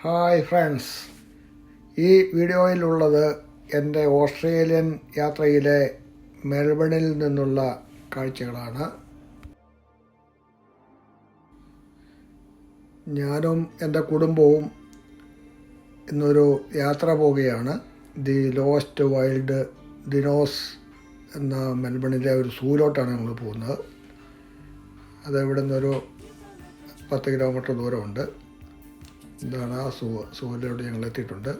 Hi friends, ഈ വീഡിയോയിലുള്ളത് എൻ്റെ Australian യാത്രയിലെ മെൽബണിൽ നിന്നുള്ള കാഴ്ചകളാണ്. ഞാനും എൻ്റെ കുടുംബവും ഇന്നൊരു യാത്ര പോവുകയാണ്. ദി ലോസ്റ്റ് വൈൽഡ് ദിനോസ് എന്ന മെൽബണിലെ ഒരു സൂലോട്ടാണ് ഞങ്ങൾ പോകുന്നത്. അത് ഇവിടെ നിന്നൊരു 10 കിലോമീറ്റർ ദൂരമുണ്ട്. ഇതാണ് ആ സൂവിലോട്ട് ഞങ്ങൾ എത്തിയിട്ടുണ്ട്.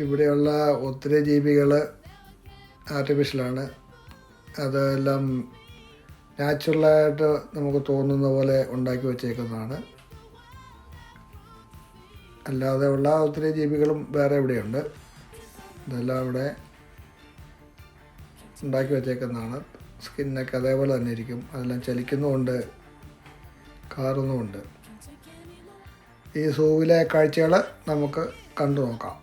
ഇവിടെയുള്ള ഒത്തിരി ജീവികൾ ആർട്ടിഫിഷ്യലാണ്. അതെല്ലാം നാച്ചുറലായിട്ട് നമുക്ക് തോന്നുന്ന പോലെ ഉണ്ടാക്കി വച്ചേക്കുന്നതാണ്. അല്ലാതെ ഉള്ള ഒത്തിരി ജീവികളും വേറെ ഇവിടെയുണ്ട്. ഇതെല്ലാം ഇവിടെ ഉണ്ടാക്കി വച്ചേക്കുന്നതാണ്. സ്കിന്നൊക്കെ അതേപോലെ തന്നെ ഇരിക്കും. അതെല്ലാം ചലിക്കുന്നുമുണ്ട്, കാറുന്നുമുണ്ട്. ഈ സൂവിലെ കാഴ്ചകൾ നമുക്ക് കണ്ടു നോക്കാം.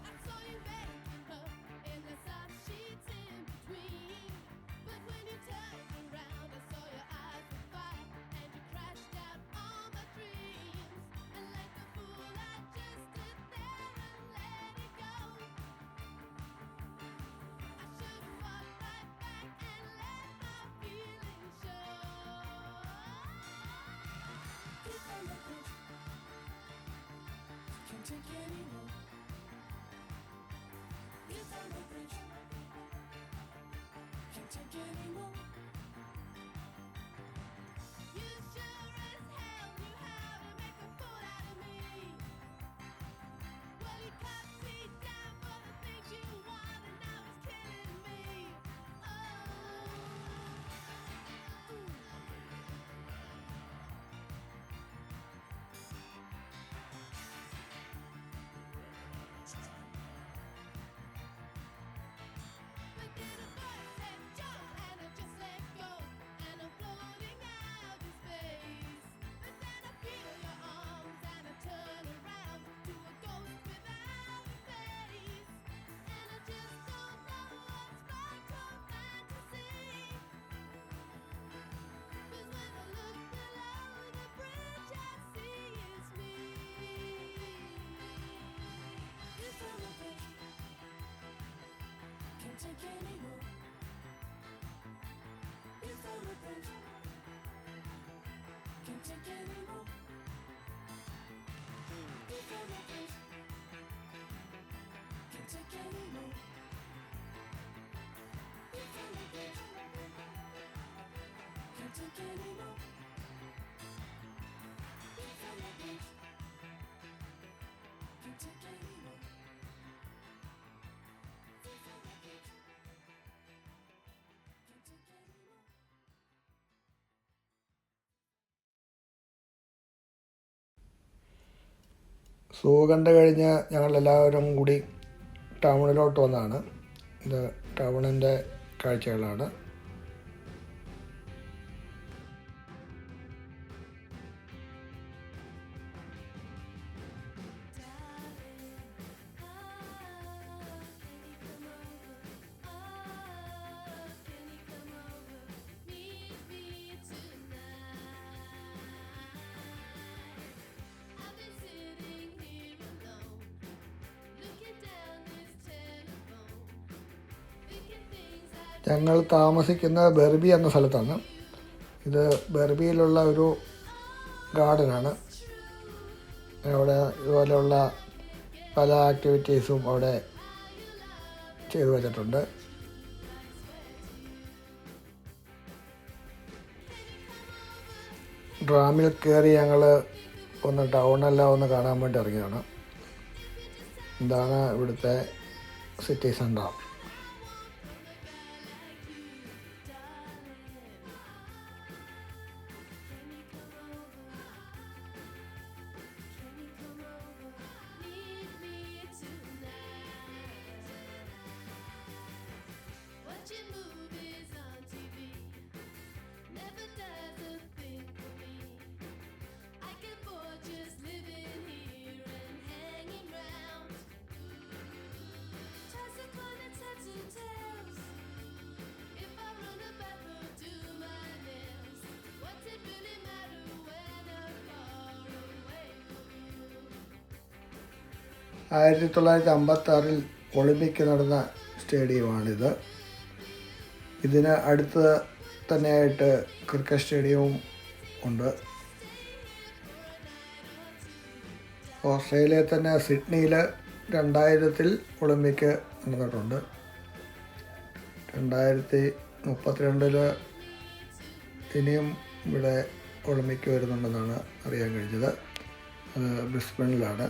സൂ കണ്ടു കഴിഞ്ഞ് ഞങ്ങളെല്ലാവരും കൂടി ടൗണിലോട്ട് വന്നതാണ്. ഇത് ടൗണിൻ്റെ കാഴ്ചകളാണ്. ഞങ്ങൾ താമസിക്കുന്ന ബെർബി എന്ന സ്ഥലത്താണ്. ഇത് ബെർബിയിലുള്ള ഒരു ഗാർഡനാണ്. അവിടെ ഇതുപോലെയുള്ള പല ആക്ടിവിറ്റീസും അവിടെ ചെയ്തു വച്ചിട്ടുണ്ട്. ഡ്രാമിൽ കയറി ഞങ്ങൾ ഒന്ന് ടൗണെല്ലാം ഒന്ന് കാണാൻ വേണ്ടി ഇറങ്ങിയതാണ്. ഇതാണ് ഇവിടുത്തെ city centre. Never does a thing for me. I can afford just live. 1956 Olympic നടന്ന സ്റ്റേഡിയമാണിത്. ഇതിന് അടുത്ത് തന്നെയായിട്ട് ക്രിക്കറ്റ് സ്റ്റേഡിയവും ഉണ്ട്. ഓസ്ട്രേലിയയിൽ തന്നെ സിഡ്നിയിൽ 2000 ഒളിമ്പിക് നടന്നിട്ടുണ്ട്. 2032 ഇനിയും ഇവിടെ ഒളിമ്പിക് വരുന്നുണ്ടെന്നാണ് അറിയാൻ കഴിഞ്ഞത്. അത് ബ്രിസ്ബണിലാണ്.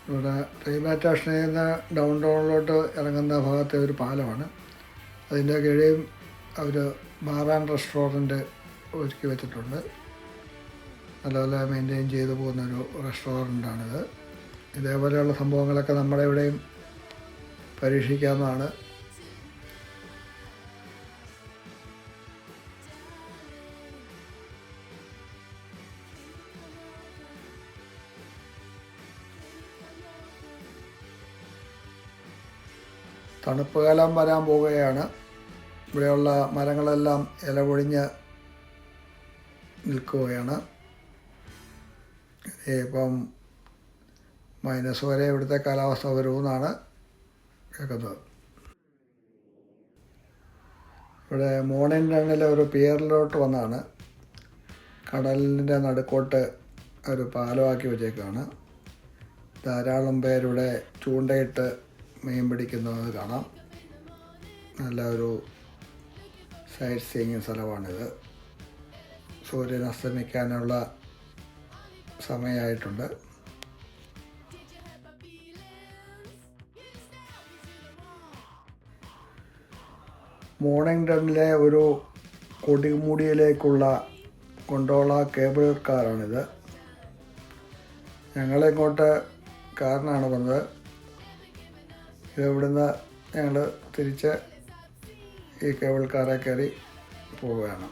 ഇവിടെ റെയിൽവേ സ്റ്റേഷനിൽ നിന്ന് ഡൗൺ ടൗണിലോട്ട് ഇറങ്ങുന്ന ഭാഗത്തെ ഒരു പാലമാണ്. അതിൻ്റെ കീഴെയും അവർ ബാർ ആൻഡ് റെസ്റ്റോറൻറ്റ് ഒരുക്കി വെച്ചിട്ടുണ്ട്. നല്ലപോലെ മെയിൻറ്റെയിൻ ചെയ്തു പോകുന്നൊരു റെസ്റ്റോറൻറ്റാണിത്. ഇതേപോലെയുള്ള സംഭവങ്ങളൊക്കെ നമ്മുടെ ഇവിടെയും പരീക്ഷിക്കാവുന്നതാണ്. തണുപ്പ് കാലം വരാൻ പോവുകയാണ്. ഇവിടെയുള്ള മരങ്ങളെല്ലാം ഇല പൊഴിഞ്ഞ് നിൽക്കുകയാണ്. ഇപ്പം മൈനസ് വരെ ഇവിടുത്തെ കാലാവസ്ഥ വരുമെന്നാണ് കേൾക്കുന്നത്. ഇവിടെ മോർണിംഗ് റണ്ണിലെ ഒരു പിയറിലോട്ട് വന്നാണ്. കടലിൻ്റെ നടുക്കോട്ട് ഒരു പാലമാക്കി വെച്ചേക്കാണ്. ധാരാളം പേരിവിടെ ചൂണ്ടയിട്ട് മീൻ പിടിക്കുന്നത് കാണാം. നല്ല ഒരു സൈറ്റ് സീയിങ് സ്ഥലമാണിത്. സൂര്യൻ അസ്തമിക്കാനുള്ള സമയമായിട്ടുണ്ട്. മോർണിംഗ് റണ്ണിലെ ഒരു കൊടിമുടിയിലേക്കുള്ള കൊണ്ടോള കേബിൾ കാറാണിത്. ഞങ്ങളിങ്ങോട്ട് കാറിനാണ് വന്നത്. ഇവിടുന്ന് ഞങ്ങൾ തിരിച്ച് ഈ കേബിൾ കാറെ കയറി പോവുകയാണ്.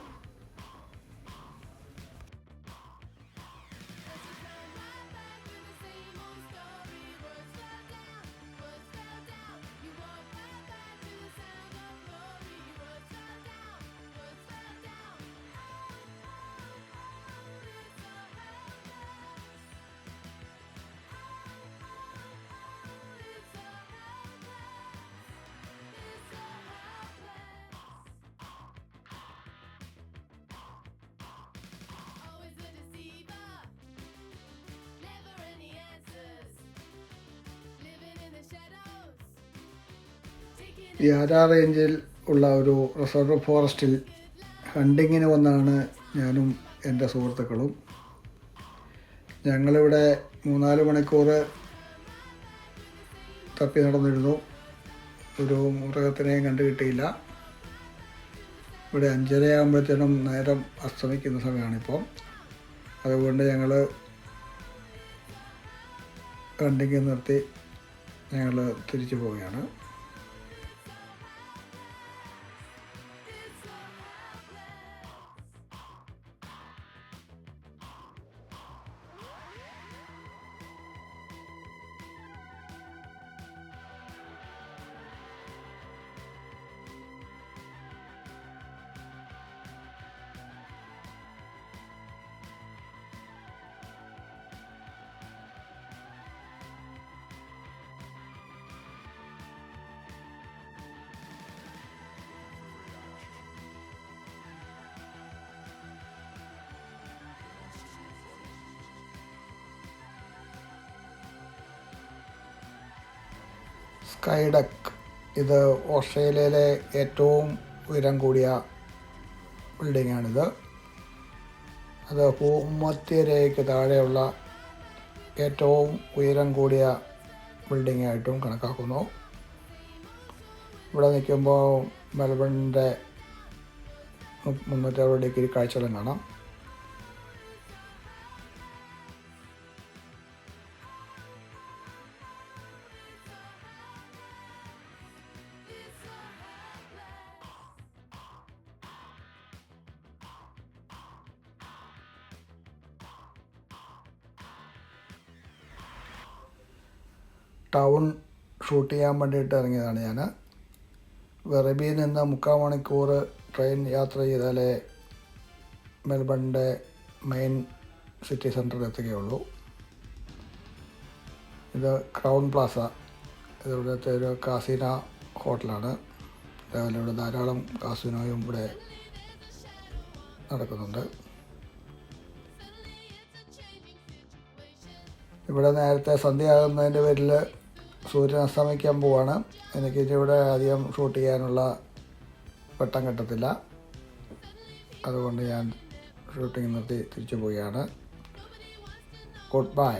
ഈ ആരാ റേഞ്ചിൽ ഉള്ള ഒരു റിസർവ് ഫോറസ്റ്റിൽ ഹണ്ടിങ്ങിന് വന്നാണ് ഞാനും എൻ്റെ സുഹൃത്തുക്കളും. ഞങ്ങളിവിടെ 3-4 മണിക്കൂർ തപ്പി നടന്നിരുന്നു. ഒരു മൃഗത്തിനെയും കണ്ടു കിട്ടിയില്ല. ഇവിടെ 5:30 ആകുമ്പോഴത്തേനും നേരം അസ്തമിക്കുന്ന സമയമാണിപ്പോൾ. അതുകൊണ്ട് ഞങ്ങൾ ഹണ്ടിങ് നിർത്തി ഞങ്ങൾ തിരിച്ചു പോവുകയാണ്. സ്കൈഡക്ക് ഇത് ഓസ്ട്രേലിയയിലെ ഏറ്റവും ഉയരം കൂടിയ ബിൽഡിങ്ങാണിത്. അത് ഭൂമധ്യരേഖയ്ക്ക് താഴെയുള്ള ഏറ്റവും ഉയരം കൂടിയ ബിൽഡിങ്ങായിട്ടും കണക്കാക്കുന്നു. ഇവിടെ നിൽക്കുമ്പോൾ മെൽബണിൻ്റെ 360 ഡിഗ്രി കാഴ്ചകളും കാണാം. ടൗൺ ഷൂട്ട് ചെയ്യാൻ വേണ്ടിയിട്ട് ഇറങ്ങിയതാണ് ഞാൻ. വെറബിയിൽ നിന്ന് 3/4 മണിക്കൂർ ട്രെയിൻ യാത്ര ചെയ്താലേ മെൽബണിൻ്റെ മെയിൻ സിറ്റി സെൻറ്ററിൽ എത്തുകയുള്ളൂ. ഇത് ക്രൗൺ പ്ലാസ, ഇവിടുത്തെ ഒരു കാസിനോ ഹോട്ടലാണ്. രാവിലെ ഇവിടെ ധാരാളം കാസിനോയും ഇവിടെ നടക്കുന്നുണ്ട്. ഇവിടെ നേരത്തെ സന്ധ്യയാകുന്നതിൻ്റെ പേരിൽ സൂര്യൻ അസ്തമിക്കാൻ പോവാണ്. എനിക്കിവിടെ അധികം ഷൂട്ട് ചെയ്യാനുള്ള വെട്ടം കിട്ടത്തില്ല, അതുകൊണ്ട് ഞാൻ ഷൂട്ടിംഗ് നിർത്തി തിരിച്ചു പോവുകയാണ്. Good bye.